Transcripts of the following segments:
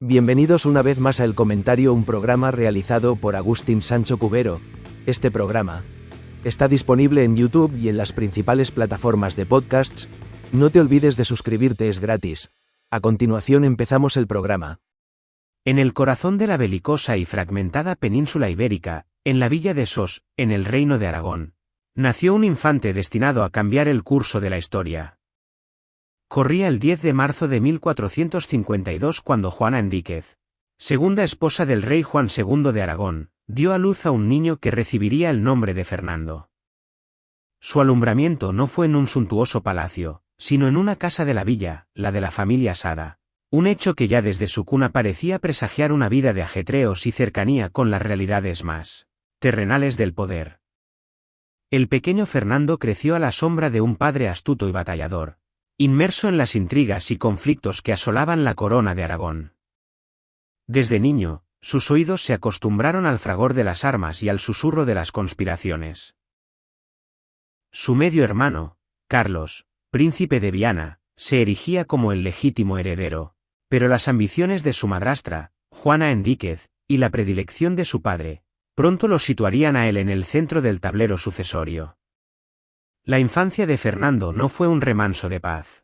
Bienvenidos una vez más a El Comentario, un programa realizado por Agustín Sancho Cubero. Este programa está disponible en YouTube y en las principales plataformas de podcasts. No te olvides de suscribirte, es gratis. A continuación empezamos el programa. En el corazón de la belicosa y fragmentada península ibérica, en la villa de Sos, en el reino de Aragón, nació un infante destinado a cambiar el curso de la historia. Corría el 10 de marzo de 1452 cuando Juana Enríquez, segunda esposa del rey Juan II de Aragón, dio a luz a un niño que recibiría el nombre de Fernando. Su alumbramiento no fue en un suntuoso palacio, sino en una casa de la villa, la de la familia Sada, un hecho que ya desde su cuna parecía presagiar una vida de ajetreos y cercanía con las realidades más terrenales del poder. El pequeño Fernando creció a la sombra de un padre astuto y batallador, inmerso en las intrigas y conflictos que asolaban la corona de Aragón. Desde niño, sus oídos se acostumbraron al fragor de las armas y al susurro de las conspiraciones. Su medio hermano, Carlos, príncipe de Viana, se erigía como el legítimo heredero, pero las ambiciones de su madrastra, Juana Enríquez, y la predilección de su padre, pronto lo situarían a él en el centro del tablero sucesorio. La infancia de Fernando no fue un remanso de paz.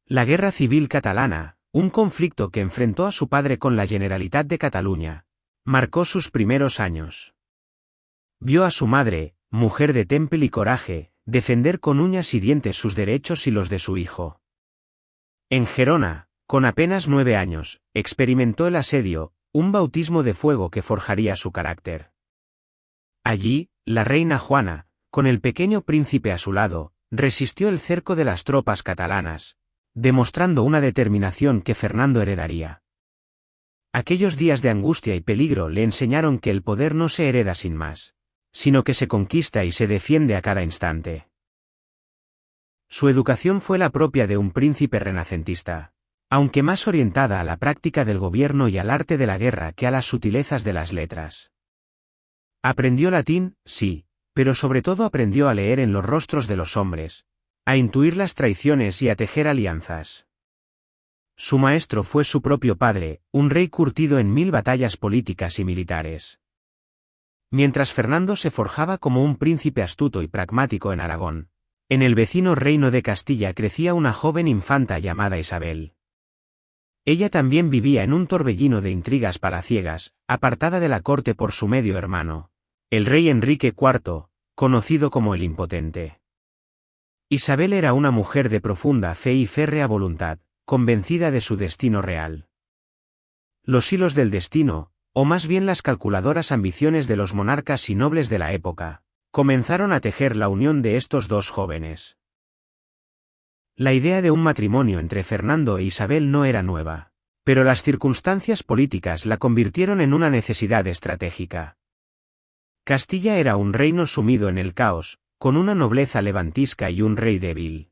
La Guerra Civil Catalana, un conflicto que enfrentó a su padre con la Generalitat de Cataluña, marcó sus primeros años. Vio a su madre, mujer de temple y coraje, defender con uñas y dientes sus derechos y los de su hijo. En Gerona, con apenas 9 años, experimentó el asedio, un bautismo de fuego que forjaría su carácter. Allí, la reina Juana, con el pequeño príncipe a su lado, resistió el cerco de las tropas catalanas, demostrando una determinación que Fernando heredaría. Aquellos días de angustia y peligro le enseñaron que el poder no se hereda sin más, sino que se conquista y se defiende a cada instante. Su educación fue la propia de un príncipe renacentista, aunque más orientada a la práctica del gobierno y al arte de la guerra que a las sutilezas de las letras. Aprendió latín, sí, pero sobre todo aprendió a leer en los rostros de los hombres, a intuir las traiciones y a tejer alianzas. Su maestro fue su propio padre, un rey curtido en 1000 batallas políticas y militares. Mientras Fernando se forjaba como un príncipe astuto y pragmático en Aragón, en el vecino reino de Castilla crecía una joven infanta llamada Isabel. Ella también vivía en un torbellino de intrigas palaciegas, apartada de la corte por su medio hermano, el rey Enrique IV, conocido como el Impotente. Isabel era una mujer de profunda fe y férrea voluntad, convencida de su destino real. Los hilos del destino, o más bien las calculadoras ambiciones de los monarcas y nobles de la época, comenzaron a tejer la unión de estos dos jóvenes. La idea de un matrimonio entre Fernando e Isabel no era nueva, pero las circunstancias políticas la convirtieron en una necesidad estratégica. Castilla era un reino sumido en el caos, con una nobleza levantisca y un rey débil.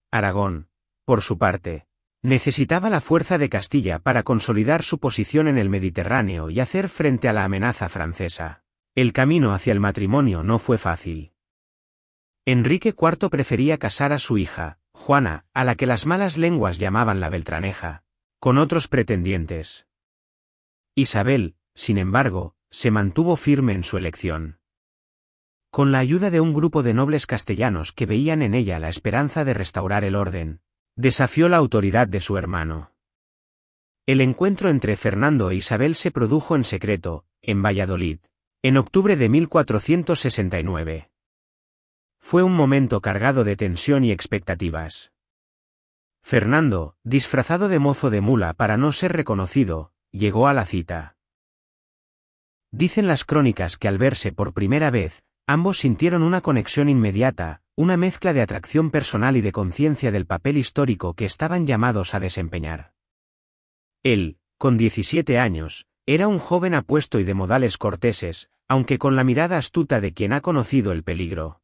Aragón, por su parte, necesitaba la fuerza de Castilla para consolidar su posición en el Mediterráneo y hacer frente a la amenaza francesa. El camino hacia el matrimonio no fue fácil. Enrique IV prefería casar a su hija, Juana, a la que las malas lenguas llamaban la Beltraneja, con otros pretendientes. Isabel, sin embargo, se mantuvo firme en su elección. Con la ayuda de un grupo de nobles castellanos que veían en ella la esperanza de restaurar el orden, desafió la autoridad de su hermano. El encuentro entre Fernando e Isabel se produjo en secreto, en Valladolid, en octubre de 1469. Fue un momento cargado de tensión y expectativas. Fernando, disfrazado de mozo de mula para no ser reconocido, llegó a la cita. Dicen las crónicas que al verse por primera vez, ambos sintieron una conexión inmediata, una mezcla de atracción personal y de conciencia del papel histórico que estaban llamados a desempeñar. Él, con 17 años, era un joven apuesto y de modales corteses, aunque con la mirada astuta de quien ha conocido el peligro.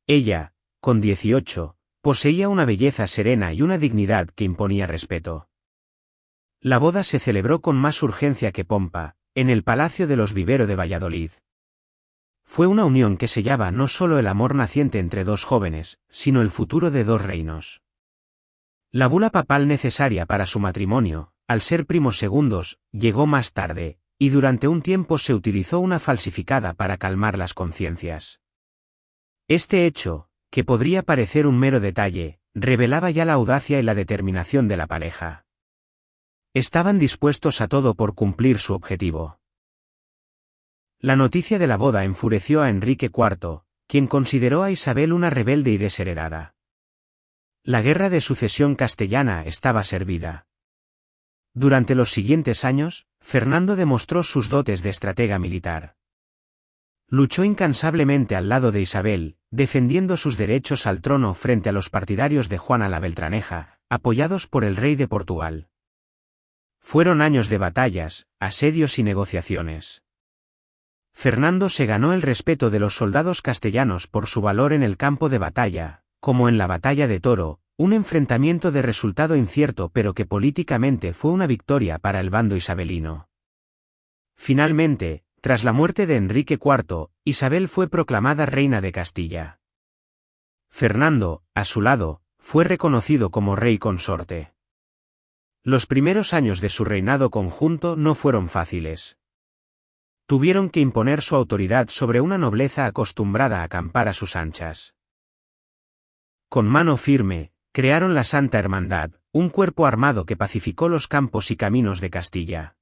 Ella, con 18, poseía una belleza serena y una dignidad que imponía respeto. La boda se celebró con más urgencia que pompa, en el Palacio de los Vivero de Valladolid. Fue una unión que sellaba no solo el amor naciente entre dos jóvenes, sino el futuro de dos reinos. La bula papal necesaria para su matrimonio, al ser primos segundos, llegó más tarde, y durante un tiempo se utilizó una falsificada para calmar las conciencias. Este hecho, que podría parecer un mero detalle, revelaba ya la audacia y la determinación de la pareja. Estaban dispuestos a todo por cumplir su objetivo. La noticia de la boda enfureció a Enrique IV, quien consideró a Isabel una rebelde y desheredada. La guerra de sucesión castellana estaba servida. Durante los siguientes años, Fernando demostró sus dotes de estratega militar. Luchó incansablemente al lado de Isabel, defendiendo sus derechos al trono frente a los partidarios de Juana la Beltraneja, apoyados por el rey de Portugal. Fueron años de batallas, asedios y negociaciones. Fernando se ganó el respeto de los soldados castellanos por su valor en el campo de batalla, como en la batalla de Toro, un enfrentamiento de resultado incierto pero que políticamente fue una victoria para el bando isabelino. Finalmente, tras la muerte de Enrique IV, Isabel fue proclamada reina de Castilla. Fernando, a su lado, fue reconocido como rey consorte. Los primeros años de su reinado conjunto no fueron fáciles. Tuvieron que imponer su autoridad sobre una nobleza acostumbrada a acampar a sus anchas. Con mano firme, crearon la Santa Hermandad, un cuerpo armado que pacificó los campos y caminos de Castilla.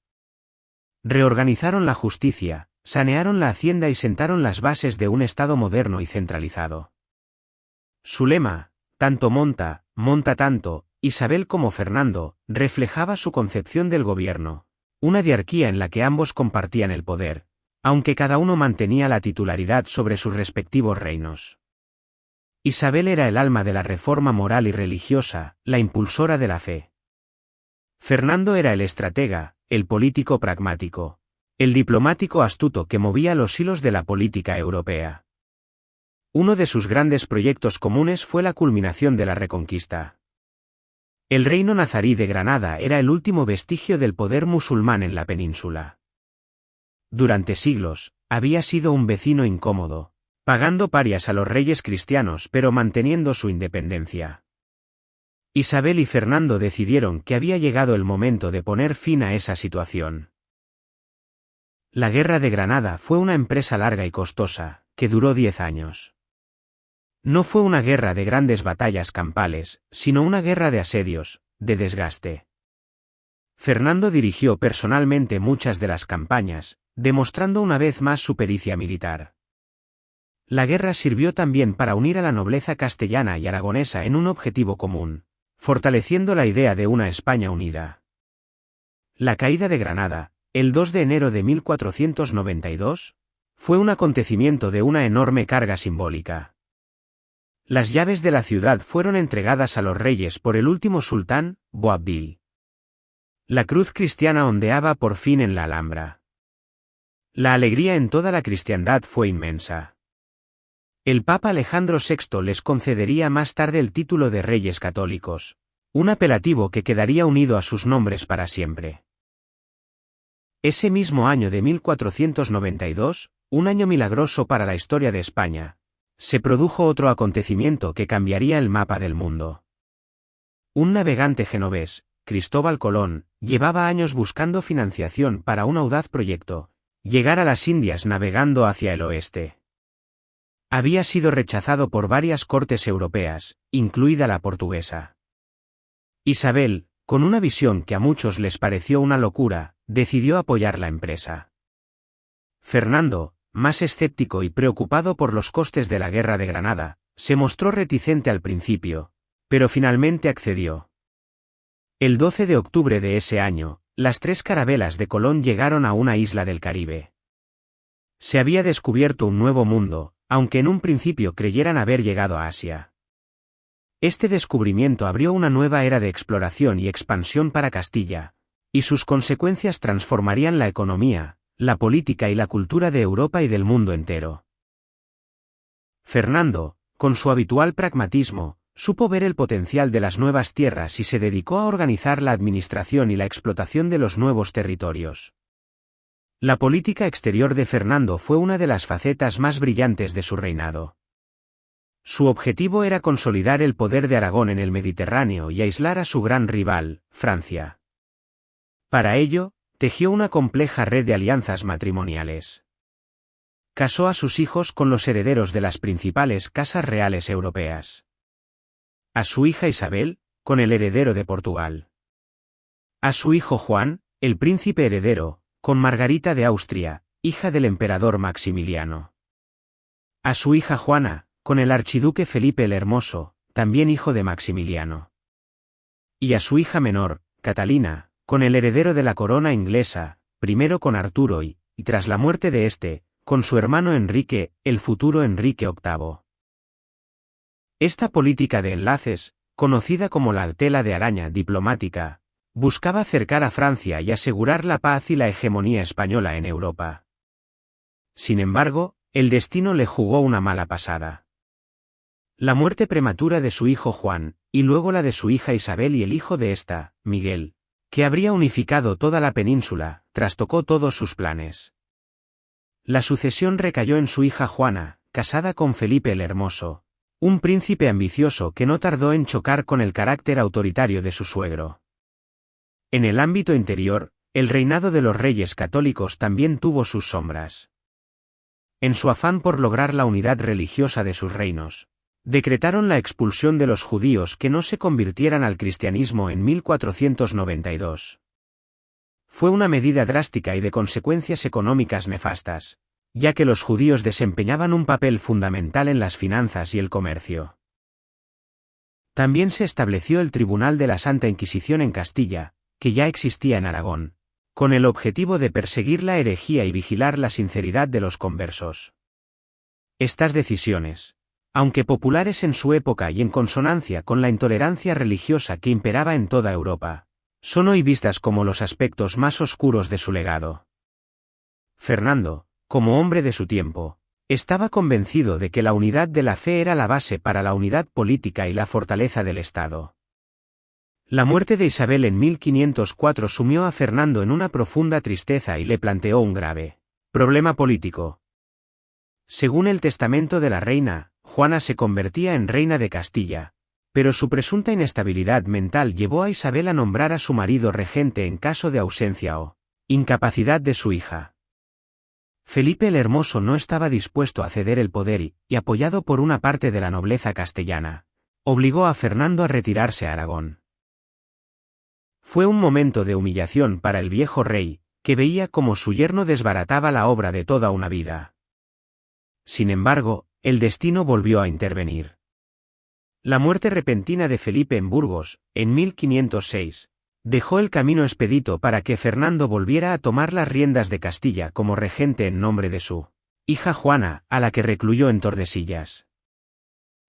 Reorganizaron la justicia, sanearon la hacienda y sentaron las bases de un Estado moderno y centralizado. Su lema, tanto monta, monta tanto, Isabel como Fernando, reflejaba su concepción del gobierno, una diarquía en la que ambos compartían el poder, aunque cada uno mantenía la titularidad sobre sus respectivos reinos. Isabel era el alma de la reforma moral y religiosa, la impulsora de la fe. Fernando era el estratega, el político pragmático, el diplomático astuto que movía los hilos de la política europea. Uno de sus grandes proyectos comunes fue la culminación de la Reconquista. El reino nazarí de Granada era el último vestigio del poder musulmán en la península. Durante siglos, había sido un vecino incómodo, pagando parias a los reyes cristianos pero manteniendo su independencia. Isabel y Fernando decidieron que había llegado el momento de poner fin a esa situación. La Guerra de Granada fue una empresa larga y costosa, que duró 10 años. No fue una guerra de grandes batallas campales, sino una guerra de asedios, de desgaste. Fernando dirigió personalmente muchas de las campañas, demostrando una vez más su pericia militar. La guerra sirvió también para unir a la nobleza castellana y aragonesa en un objetivo común, fortaleciendo la idea de una España unida. La caída de Granada, el 2 de enero de 1492, fue un acontecimiento de una enorme carga simbólica. Las llaves de la ciudad fueron entregadas a los reyes por el último sultán, Boabdil. La cruz cristiana ondeaba por fin en la Alhambra. La alegría en toda la cristiandad fue inmensa. El Papa Alejandro VI les concedería más tarde el título de Reyes Católicos, un apelativo que quedaría unido a sus nombres para siempre. Ese mismo año de 1492, un año milagroso para la historia de España, se produjo otro acontecimiento que cambiaría el mapa del mundo. Un navegante genovés, Cristóbal Colón, llevaba años buscando financiación para un audaz proyecto, llegar a las Indias navegando hacia el oeste. Había sido rechazado por varias cortes europeas, incluida la portuguesa. Isabel, con una visión que a muchos les pareció una locura, decidió apoyar la empresa. Fernando, más escéptico y preocupado por los costes de la Guerra de Granada, se mostró reticente al principio, pero finalmente accedió. El 12 de octubre de ese año, las 3 carabelas de Colón llegaron a una isla del Caribe. Se había descubierto un nuevo mundo, aunque en un principio creyeran haber llegado a Asia. Este descubrimiento abrió una nueva era de exploración y expansión para Castilla, y sus consecuencias transformarían la economía, la política y la cultura de Europa y del mundo entero. Fernando, con su habitual pragmatismo, supo ver el potencial de las nuevas tierras y se dedicó a organizar la administración y la explotación de los nuevos territorios. La política exterior de Fernando fue una de las facetas más brillantes de su reinado. Su objetivo era consolidar el poder de Aragón en el Mediterráneo y aislar a su gran rival, Francia. Para ello, tejió una compleja red de alianzas matrimoniales. Casó a sus hijos con los herederos de las principales casas reales europeas. A su hija Isabel, con el heredero de Portugal. A su hijo Juan, el príncipe heredero, con Margarita de Austria, hija del emperador Maximiliano. A su hija Juana, con el archiduque Felipe el Hermoso, también hijo de Maximiliano. Y a su hija menor, Catalina, con el heredero de la corona inglesa, primero con Arturo y, tras la muerte de este, con su hermano Enrique, el futuro Enrique VIII. Esta política de enlaces, conocida como la tela de araña diplomática, buscaba acercar a Francia y asegurar la paz y la hegemonía española en Europa. Sin embargo, el destino le jugó una mala pasada. La muerte prematura de su hijo Juan, y luego la de su hija Isabel y el hijo de esta, Miguel, que habría unificado toda la península, trastocó todos sus planes. La sucesión recayó en su hija Juana, casada con Felipe el Hermoso, un príncipe ambicioso que no tardó en chocar con el carácter autoritario de su suegro. En el ámbito interior, el reinado de los reyes católicos también tuvo sus sombras. En su afán por lograr la unidad religiosa de sus reinos, decretaron la expulsión de los judíos que no se convirtieran al cristianismo en 1492. Fue una medida drástica y de consecuencias económicas nefastas, ya que los judíos desempeñaban un papel fundamental en las finanzas y el comercio. También se estableció el Tribunal de la Santa Inquisición en Castilla, que ya existía en Aragón, con el objetivo de perseguir la herejía y vigilar la sinceridad de los conversos. Estas decisiones, aunque populares en su época y en consonancia con la intolerancia religiosa que imperaba en toda Europa, son hoy vistas como los aspectos más oscuros de su legado. Fernando, como hombre de su tiempo, estaba convencido de que la unidad de la fe era la base para la unidad política y la fortaleza del Estado. La muerte de Isabel en 1504 sumió a Fernando en una profunda tristeza y le planteó un grave problema político. Según el testamento de la reina, Juana se convertía en reina de Castilla, pero su presunta inestabilidad mental llevó a Isabel a nombrar a su marido regente en caso de ausencia o incapacidad de su hija. Felipe el Hermoso no estaba dispuesto a ceder el poder y, apoyado por una parte de la nobleza castellana, obligó a Fernando a retirarse a Aragón. Fue un momento de humillación para el viejo rey, que veía cómo su yerno desbarataba la obra de toda una vida. Sin embargo, el destino volvió a intervenir. La muerte repentina de Felipe en Burgos, en 1506, dejó el camino expedito para que Fernando volviera a tomar las riendas de Castilla como regente en nombre de su hija Juana, a la que recluyó en Tordesillas.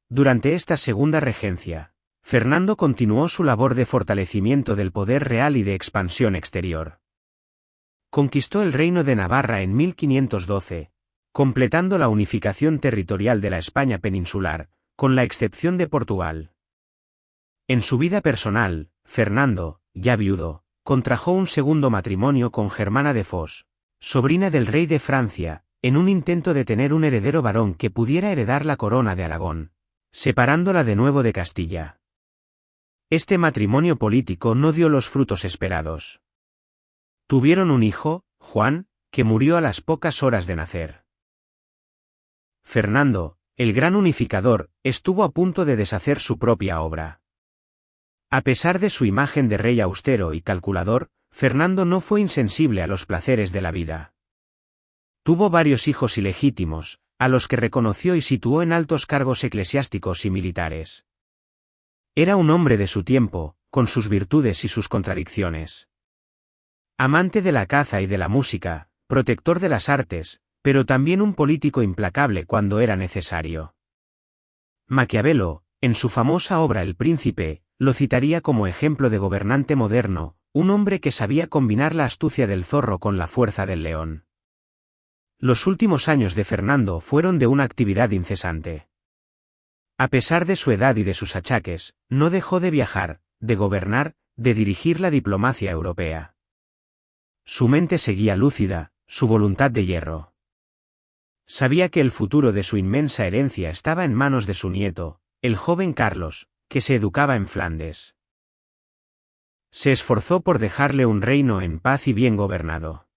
Durante esta segunda regencia, Fernando continuó su labor de fortalecimiento del poder real y de expansión exterior. Conquistó el reino de Navarra en 1512, completando la unificación territorial de la España peninsular, con la excepción de Portugal. En su vida personal, Fernando, ya viudo, contrajo un segundo matrimonio con Germana de Foix, sobrina del rey de Francia, en un intento de tener un heredero varón que pudiera heredar la corona de Aragón, separándola de nuevo de Castilla. Este matrimonio político no dio los frutos esperados. Tuvieron un hijo, Juan, que murió a las pocas horas de nacer. Fernando, el gran unificador, estuvo a punto de deshacer su propia obra. A pesar de su imagen de rey austero y calculador, Fernando no fue insensible a los placeres de la vida. Tuvo varios hijos ilegítimos, a los que reconoció y situó en altos cargos eclesiásticos y militares. Era un hombre de su tiempo, con sus virtudes y sus contradicciones. Amante de la caza y de la música, protector de las artes, pero también un político implacable cuando era necesario. Maquiavelo, en su famosa obra El Príncipe, lo citaría como ejemplo de gobernante moderno, un hombre que sabía combinar la astucia del zorro con la fuerza del león. Los últimos años de Fernando fueron de una actividad incesante. A pesar de su edad y de sus achaques, no dejó de viajar, de gobernar, de dirigir la diplomacia europea. Su mente seguía lúcida, su voluntad de hierro. Sabía que el futuro de su inmensa herencia estaba en manos de su nieto, el joven Carlos, que se educaba en Flandes. Se esforzó por dejarle un reino en paz y bien gobernado.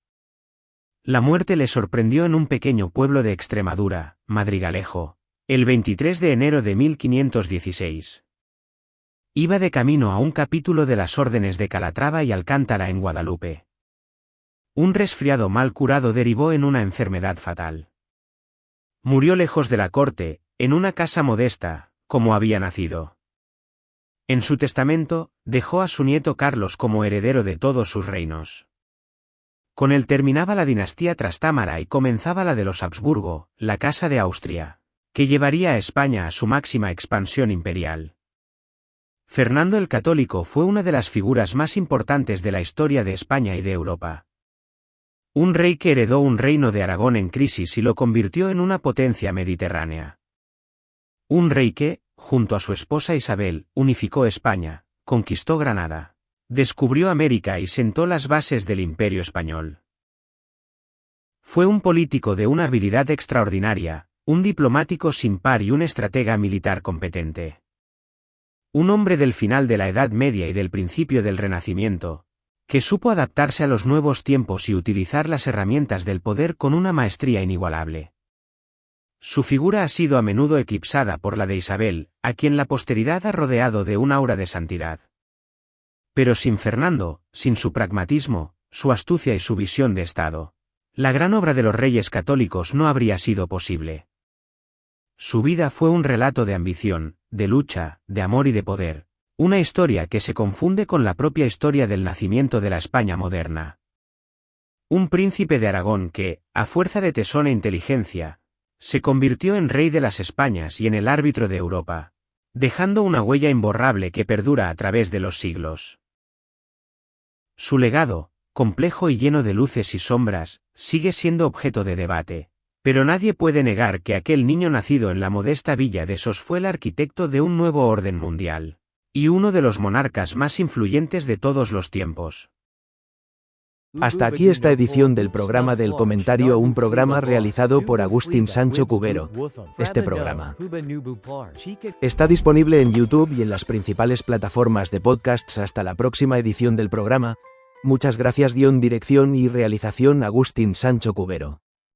La muerte le sorprendió en un pequeño pueblo de Extremadura, Madrigalejo, el 23 de enero de 1516. Iba de camino a un capítulo de las órdenes de Calatrava y Alcántara en Guadalupe. Un resfriado mal curado derivó en una enfermedad fatal. Murió lejos de la corte, en una casa modesta, como había nacido. En su testamento, dejó a su nieto Carlos como heredero de todos sus reinos. Con él terminaba la dinastía Trastámara y comenzaba la de los Habsburgo, la Casa de Austria, que llevaría a España a su máxima expansión imperial. Fernando el Católico fue una de las figuras más importantes de la historia de España y de Europa. Un rey que heredó un reino de Aragón en crisis y lo convirtió en una potencia mediterránea. Un rey que, junto a su esposa Isabel, unificó España, conquistó Granada, descubrió América y sentó las bases del Imperio español. Fue un político de una habilidad extraordinaria, un diplomático sin par y un estratega militar competente. Un hombre del final de la Edad Media y del principio del Renacimiento, que supo adaptarse a los nuevos tiempos y utilizar las herramientas del poder con una maestría inigualable. Su figura ha sido a menudo eclipsada por la de Isabel, a quien la posteridad ha rodeado de un aura de santidad. Pero sin Fernando, sin su pragmatismo, su astucia y su visión de Estado, la gran obra de los reyes católicos no habría sido posible. Su vida fue un relato de ambición, de lucha, de amor y de poder, una historia que se confunde con la propia historia del nacimiento de la España moderna. Un príncipe de Aragón que, a fuerza de tesón e inteligencia, se convirtió en rey de las Españas y en el árbitro de Europa, dejando una huella imborrable que perdura a través de los siglos. Su legado, complejo y lleno de luces y sombras, sigue siendo objeto de debate, pero nadie puede negar que aquel niño nacido en la modesta villa de Sos fue el arquitecto de un nuevo orden mundial, y uno de los monarcas más influyentes de todos los tiempos. Hasta aquí esta edición del programa del comentario, un programa realizado por Agustín Sancho Cubero. Este programa está disponible en YouTube y en las principales plataformas de podcasts. Hasta la próxima edición del programa. Muchas gracias. Dirección y realización Agustín Sancho Cubero.